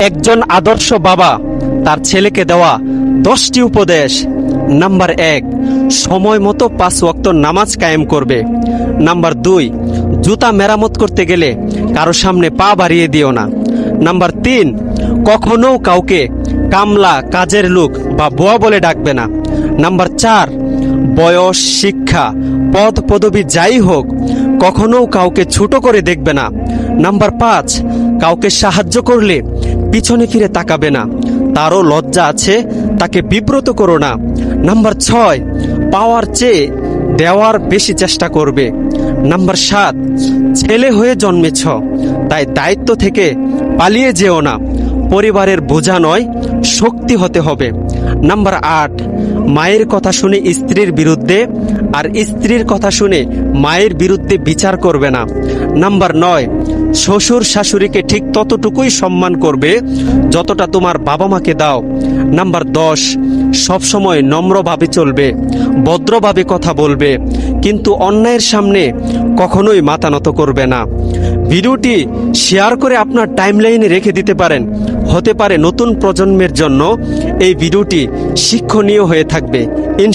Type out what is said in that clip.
একজন আদর্শ বাবা তার ছেলেকে দেওয়া 10টি উপদেশ। নাম্বার 1, সময় মতো 5 ওয়াক্ত নামাজ কায়েম করবে। নাম্বার 2, জুতা মেরামত করতে গেলে কারো সামনে পা বাড়িয়ে দিও না। নাম্বার 3, কখনো কাউকে কামলা, কাজের লোক বা বুয়া বলে ডাকবে না। নাম্বার 4, বয়স, শিক্ষা, পদ পদবি যাই হোক কখনো কাউকে ছোট করে দেখবে না। নাম্বার 5, কাউকে সাহায্য করলে পিছনে ফিরে তাকাবে না, তারও লজ্জা আছে, তাকে বিব্রত করো না। নাম্বার 6, পাওয়ার চেয়ে দেওয়ার বেশি চেষ্টা করবে। নাম্বার 7, ছেলে হয়ে জন্মেছ, তাই দায়িত্ব থেকে পালিয়ে যেও না, পরিবারের বোঝা নয়, শক্তি হতে হবে। নাম্বার 8, মায়ের কথা শুনে স্ত্রীর বিরুদ্ধে আর স্ত্রীর কথা শুনে মায়ের বিরুদ্ধে বিচার করবে না। নাম্বার 9, শ্বশুর শাশুড়িকে ঠিক ততটুকুই সম্মান করবে যতটা তোমার বাবা মাকে দাও। নাম্বার 10, সবসময় নম্রভাবে চলবে, ভদ্রভাবে কথা বলবে, কিন্তু অন্যায়ের সামনে কখনোই মাথা নত করবে না। ভিডিওটি শেয়ার করে আপনার টাইমলাইনে রেখে দিতে পারেন, হতে পারে নতুন প্রজন্মের জন্য এই ভিডিওটি শিক্ষণীয় হয়ে থাকবে।